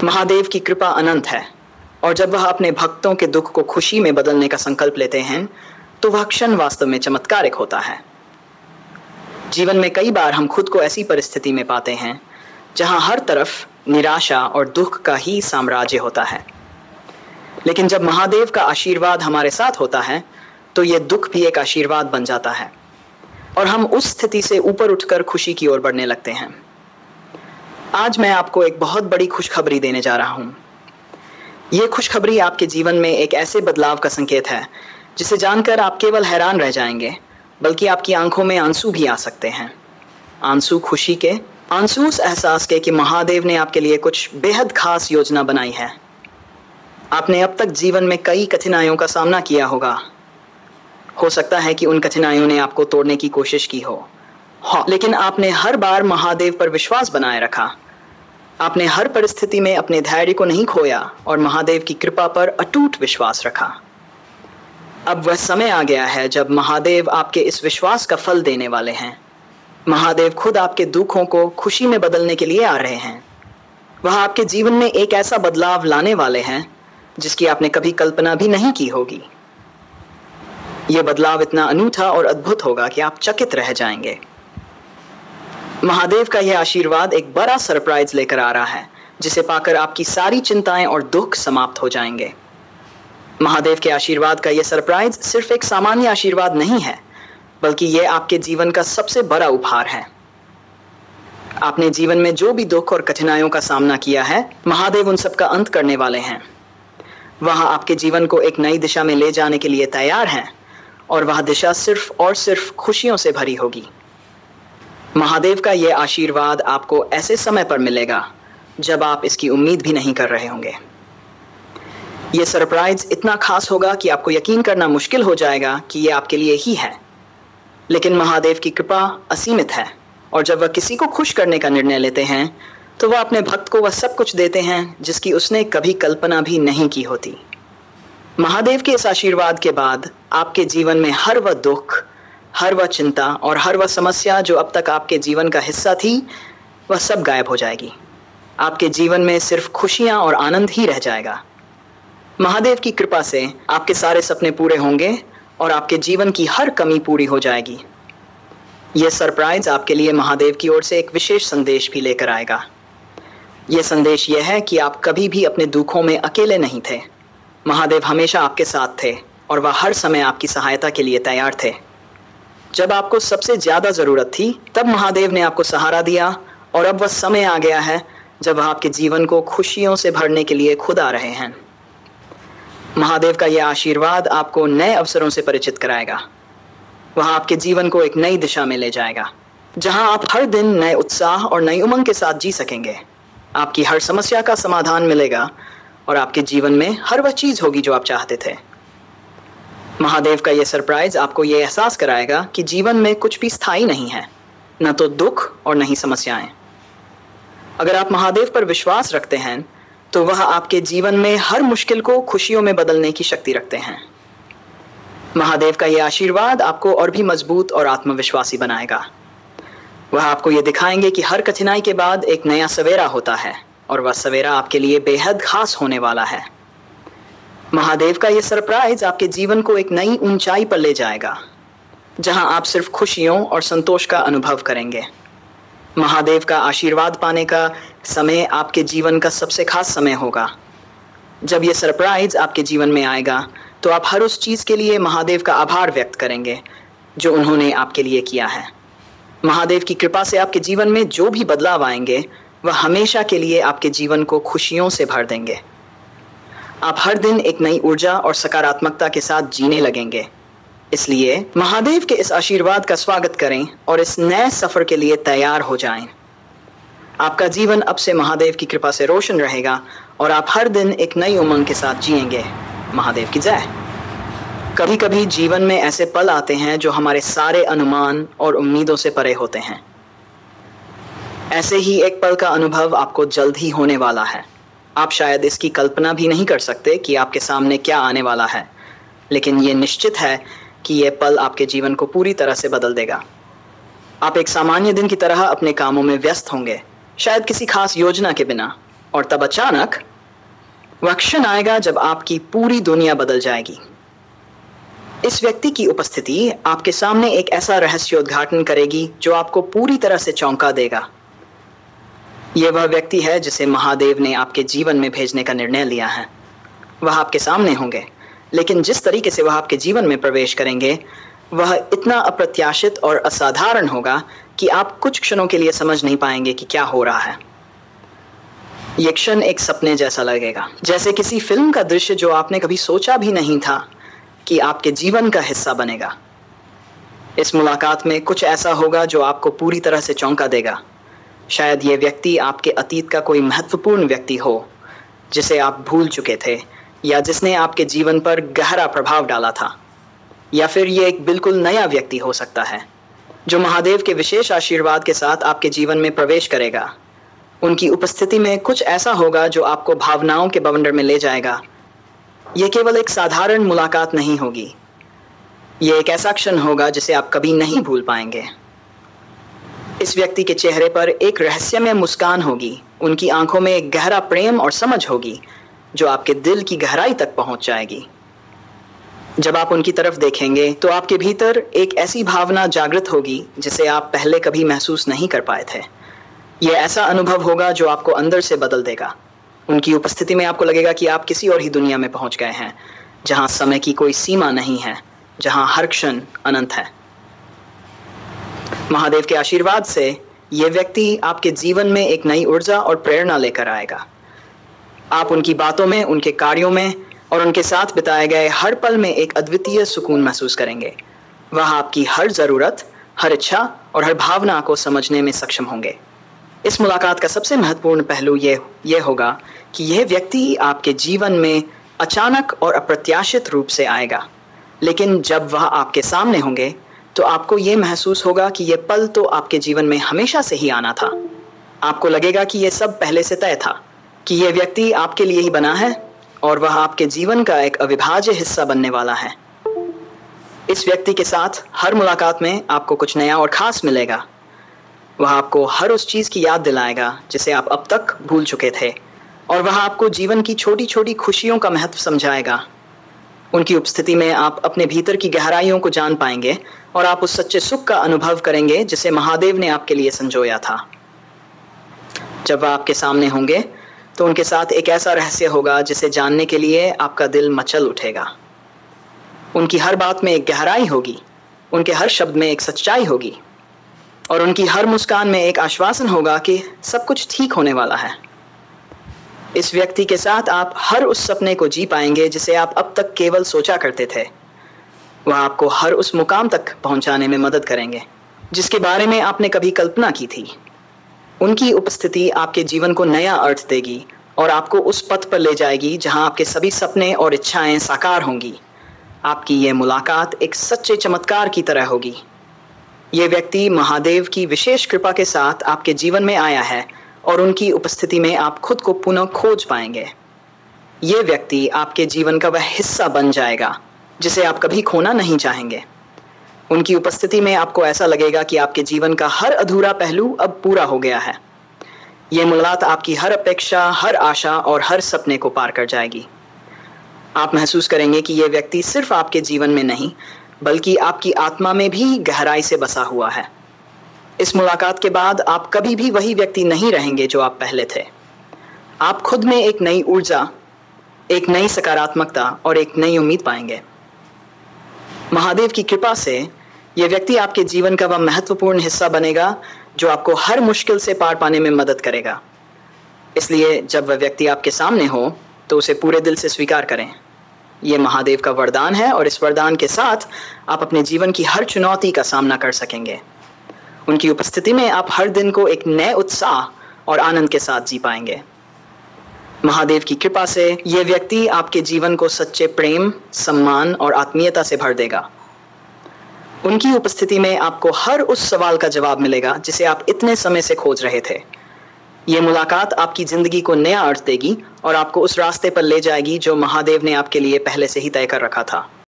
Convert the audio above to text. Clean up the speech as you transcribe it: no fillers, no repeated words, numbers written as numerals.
महादेव की कृपा अनंत है और जब वह अपने भक्तों के दुख को खुशी में बदलने का संकल्प लेते हैं तो वह क्षण वास्तव में चमत्कारिक होता है। जीवन में कई बार हम खुद को ऐसी परिस्थिति में पाते हैं जहां हर तरफ निराशा और दुख का ही साम्राज्य होता है, लेकिन जब महादेव का आशीर्वाद हमारे साथ होता है तो ये दुख भी एक आशीर्वाद बन जाता है और हम उस स्थिति से ऊपर उठकर खुशी की ओर बढ़ने लगते हैं। आज मैं आपको एक बहुत बड़ी खुशखबरी देने जा रहा हूँ। ये खुशखबरी आपके जीवन में एक ऐसे बदलाव का संकेत है जिसे जानकर आप केवल हैरान रह जाएंगे, बल्कि आपकी आंखों में आंसू भी आ सकते हैं। आंसू खुशी के, आंसू उस एहसास के कि महादेव ने आपके लिए कुछ बेहद खास योजना बनाई है। आपने अब तक जीवन में कई कठिनाइयों का सामना किया होगा। हो सकता है कि उन कठिनाइयों ने आपको तोड़ने की कोशिश की हो, लेकिन आपने हर बार महादेव पर विश्वास बनाए रखा। आपने हर परिस्थिति में अपने धैर्य को नहीं खोया और महादेव की कृपा पर अटूट विश्वास रखा। अब वह समय आ गया है जब महादेव आपके इस विश्वास का फल देने वाले हैं। महादेव खुद आपके दुखों को खुशी में बदलने के लिए आ रहे हैं। वह आपके जीवन में एक ऐसा बदलाव लाने वाले हैं जिसकी आपने कभी कल्पना भी नहीं की होगी। यह बदलाव इतना अनूठा और अद्भुत होगा कि आप चकित रह जाएंगे। महादेव का यह आशीर्वाद एक बड़ा सरप्राइज लेकर आ रहा है जिसे पाकर आपकी सारी चिंताएं और दुख समाप्त हो जाएंगे। महादेव के आशीर्वाद का यह सरप्राइज सिर्फ एक सामान्य आशीर्वाद नहीं है, बल्कि यह आपके जीवन का सबसे बड़ा उपहार है। आपने जीवन में जो भी दुख और कठिनाइयों का सामना किया है, महादेव उन सब का अंत करने वाले हैं। वह आपके जीवन को एक नई दिशा में ले जाने के लिए तैयार हैं और वह दिशा सिर्फ और सिर्फ खुशियों से भरी होगी। महादेव का यह आशीर्वाद आपको ऐसे समय पर मिलेगा जब आप इसकी उम्मीद भी नहीं कर रहे होंगे। यह सरप्राइज इतना खास होगा कि आपको यकीन करना मुश्किल हो जाएगा कि यह आपके लिए ही है। लेकिन महादेव की कृपा असीमित है और जब वह किसी को खुश करने का निर्णय लेते हैं तो वह अपने भक्त को वह सब कुछ देते हैं जिसकी उसने कभी कल्पना भी नहीं की होती। महादेव के इस आशीर्वाद के बाद आपके जीवन में हर वह दुख, हर वह चिंता और हर वह समस्या जो अब तक आपके जीवन का हिस्सा थी, वह सब गायब हो जाएगी। आपके जीवन में सिर्फ खुशियां और आनंद ही रह जाएगा। महादेव की कृपा से आपके सारे सपने पूरे होंगे और आपके जीवन की हर कमी पूरी हो जाएगी। यह सरप्राइज आपके लिए महादेव की ओर से एक विशेष संदेश भी लेकर आएगा। यह संदेश यह है कि आप कभी भी अपने दुखों में अकेले नहीं थे। महादेव हमेशा आपके साथ थे और वह हर समय आपकी सहायता के लिए तैयार थे। जब आपको सबसे ज़्यादा ज़रूरत थी तब महादेव ने आपको सहारा दिया और अब वह समय आ गया है जब वह आपके जीवन को खुशियों से भरने के लिए खुद आ रहे हैं। महादेव का यह आशीर्वाद आपको नए अवसरों से परिचित कराएगा। वह आपके जीवन को एक नई दिशा में ले जाएगा जहां आप हर दिन नए उत्साह और नई उमंग के साथ जी सकेंगे। आपकी हर समस्या का समाधान मिलेगा और आपके जीवन में हर वह चीज़ होगी जो आप चाहते थे। महादेव का यह सरप्राइज आपको यह एहसास कराएगा कि जीवन में कुछ भी स्थायी नहीं है, न तो दुख और न ही समस्याएं। अगर आप महादेव पर विश्वास रखते हैं तो वह आपके जीवन में हर मुश्किल को खुशियों में बदलने की शक्ति रखते हैं। महादेव का यह आशीर्वाद आपको और भी मजबूत और आत्मविश्वासी बनाएगा। वह आपको ये दिखाएंगे कि हर कठिनाई के बाद एक नया सवेरा होता है और वह सवेरा आपके लिए बेहद खास होने वाला है। महादेव का यह सरप्राइज आपके जीवन को एक नई ऊंचाई पर ले जाएगा जहां आप सिर्फ खुशियों और संतोष का अनुभव करेंगे। महादेव का आशीर्वाद पाने का समय आपके जीवन का सबसे खास समय होगा। जब यह सरप्राइज आपके जीवन में आएगा तो आप हर उस चीज़ के लिए महादेव का आभार व्यक्त करेंगे जो उन्होंने आपके लिए किया है। महादेव की कृपा से आपके जीवन में जो भी बदलाव आएंगे वह हमेशा के लिए आपके जीवन को खुशियों से भर देंगे। आप हर दिन एक नई ऊर्जा और सकारात्मकता के साथ जीने लगेंगे। इसलिए महादेव के इस आशीर्वाद का स्वागत करें और इस नए सफर के लिए तैयार हो जाएं। आपका जीवन अब से महादेव की कृपा से रोशन रहेगा और आप हर दिन एक नई उमंग के साथ जिएंगे। महादेव की जय। कभी कभी जीवन में ऐसे पल आते हैं जो हमारे सारे अनुमान और उम्मीदों से परे होते हैं। ऐसे ही एक पल का अनुभव आपको जल्द ही होने वाला है। आप शायद इसकी कल्पना भी नहीं कर सकते कि आपके सामने क्या आने वाला है, लेकिन ये निश्चित है कि यह पल आपके जीवन को पूरी तरह से बदल देगा। आप एक सामान्य दिन की तरह अपने कामों में व्यस्त होंगे, शायद किसी खास योजना के बिना, और तब अचानक वह क्षण आएगा जब आपकी पूरी दुनिया बदल जाएगी। इस व्यक्ति की उपस्थिति आपके सामने एक ऐसा रहस्योद्घाटन करेगी जो आपको पूरी तरह से चौंका देगा। यह वह व्यक्ति है जिसे महादेव ने आपके जीवन में भेजने का निर्णय लिया है। वह आपके सामने होंगे, लेकिन जिस तरीके से वह आपके जीवन में प्रवेश करेंगे वह इतना अप्रत्याशित और असाधारण होगा कि आप कुछ क्षणों के लिए समझ नहीं पाएंगे कि क्या हो रहा है। यह क्षण एक सपने जैसा लगेगा, जैसे किसी फिल्म का दृश्य जो आपने कभी सोचा भी नहीं था कि आपके जीवन का हिस्सा बनेगा। इस मुलाकात में कुछ ऐसा होगा जो आपको पूरी तरह से चौंका देगा। शायद ये व्यक्ति आपके अतीत का कोई महत्वपूर्ण व्यक्ति हो जिसे आप भूल चुके थे, या जिसने आपके जीवन पर गहरा प्रभाव डाला था। या फिर ये एक बिल्कुल नया व्यक्ति हो सकता है जो महादेव के विशेष आशीर्वाद के साथ आपके जीवन में प्रवेश करेगा। उनकी उपस्थिति में कुछ ऐसा होगा जो आपको भावनाओं के बवंडर में ले जाएगा। यह केवल एक साधारण मुलाकात नहीं होगी, यह एक ऐसा क्षण होगा जिसे आप कभी नहीं भूल पाएंगे। इस व्यक्ति के चेहरे पर एक रहस्यमय मुस्कान होगी, उनकी आंखों में एक गहरा प्रेम और समझ होगी जो आपके दिल की गहराई तक पहुंच जाएगी। जब आप उनकी तरफ देखेंगे तो आपके भीतर एक ऐसी भावना जागृत होगी जिसे आप पहले कभी महसूस नहीं कर पाए थे। यह ऐसा अनुभव होगा जो आपको अंदर से बदल देगा। उनकी उपस्थिति में आपको लगेगा कि आप किसी और ही दुनिया में पहुंच गए हैं, जहां समय की कोई सीमा नहीं है, जहां हर क्षण अनंत है। महादेव के आशीर्वाद से यह व्यक्ति आपके जीवन में एक नई ऊर्जा और प्रेरणा लेकर आएगा। आप उनकी बातों में, उनके कार्यों में और उनके साथ बिताए गए हर पल में एक अद्वितीय सुकून महसूस करेंगे। वह आपकी हर ज़रूरत, हर इच्छा और हर भावना को समझने में सक्षम होंगे। इस मुलाकात का सबसे महत्वपूर्ण पहलू ये होगा कि यह व्यक्ति आपके जीवन में अचानक और अप्रत्याशित रूप से आएगा, लेकिन जब वह आपके सामने होंगे तो आपको ये महसूस होगा कि यह पल तो आपके जीवन में हमेशा से ही आना था। आपको लगेगा कि यह सब पहले से तय था, कि यह व्यक्ति आपके लिए ही बना है और वह आपके जीवन का एक अविभाज्य हिस्सा बनने वाला है। इस व्यक्ति के साथ हर मुलाकात में आपको कुछ नया और ख़ास मिलेगा। वह आपको हर उस चीज़ की याद दिलाएगा जिसे आप अब तक भूल चुके थे, और वह आपको जीवन की छोटी छोटी खुशियों का महत्व समझाएगा। उनकी उपस्थिति में आप अपने भीतर की गहराइयों को जान पाएंगे और आप उस सच्चे सुख का अनुभव करेंगे जिसे महादेव ने आपके लिए संजोया था। जब वह आपके सामने होंगे तो उनके साथ एक ऐसा रहस्य होगा जिसे जानने के लिए आपका दिल मचल उठेगा। उनकी हर बात में एक गहराई होगी, उनके हर शब्द में एक सच्चाई होगी, और उनकी हर मुस्कान में एक आश्वासन होगा कि सब कुछ ठीक होने वाला है। इस व्यक्ति के साथ आप हर उस सपने को जी पाएंगे जिसे आप अब तक केवल सोचा करते थे। वह आपको हर उस मुकाम तक पहुंचाने में मदद करेंगे जिसके बारे में आपने कभी कल्पना की थी। उनकी उपस्थिति आपके जीवन को नया अर्थ देगी और आपको उस पथ पर ले जाएगी जहां आपके सभी सपने और इच्छाएं साकार होंगी। आपकी ये मुलाकात एक सच्चे चमत्कार की तरह होगी। ये व्यक्ति महादेव की विशेष कृपा के साथ आपके जीवन में आया है और उनकी उपस्थिति में आप खुद को पुनः खोज पाएंगे। ये व्यक्ति आपके जीवन का वह हिस्सा बन जाएगा जिसे आप कभी खोना नहीं चाहेंगे। उनकी उपस्थिति में आपको ऐसा लगेगा कि आपके जीवन का हर अधूरा पहलू अब पूरा हो गया है। ये मुलाकात आपकी हर अपेक्षा, हर आशा और हर सपने को पार कर जाएगी। आप महसूस करेंगे कि यह व्यक्ति सिर्फ आपके जीवन में नहीं बल्कि आपकी आत्मा में भी गहराई से बसा हुआ है। इस मुलाकात के बाद आप कभी भी वही व्यक्ति नहीं रहेंगे जो आप पहले थे। आप खुद में एक नई ऊर्जा, एक नई सकारात्मकता और एक नई उम्मीद पाएंगे। महादेव की कृपा से यह व्यक्ति आपके जीवन का वह महत्वपूर्ण हिस्सा बनेगा जो आपको हर मुश्किल से पार पाने में मदद करेगा। इसलिए जब वह व्यक्ति आपके सामने हो तो उसे पूरे दिल से स्वीकार करें। यह महादेव का वरदान है और इस वरदान के साथ आप अपने जीवन की हर चुनौती का सामना कर सकेंगे। उनकी उपस्थिति में आप हर दिन को एक नए उत्साह और आनंद के साथ जी पाएंगे। महादेव की कृपा से यह व्यक्ति आपके जीवन को सच्चे प्रेम, सम्मान और आत्मीयता से भर देगा। उनकी उपस्थिति में आपको हर उस सवाल का जवाब मिलेगा जिसे आप इतने समय से खोज रहे थे। ये मुलाकात आपकी ज़िंदगी को नया अर्थ देगी और आपको उस रास्ते पर ले जाएगी जो महादेव ने आपके लिए पहले से ही तय कर रखा था।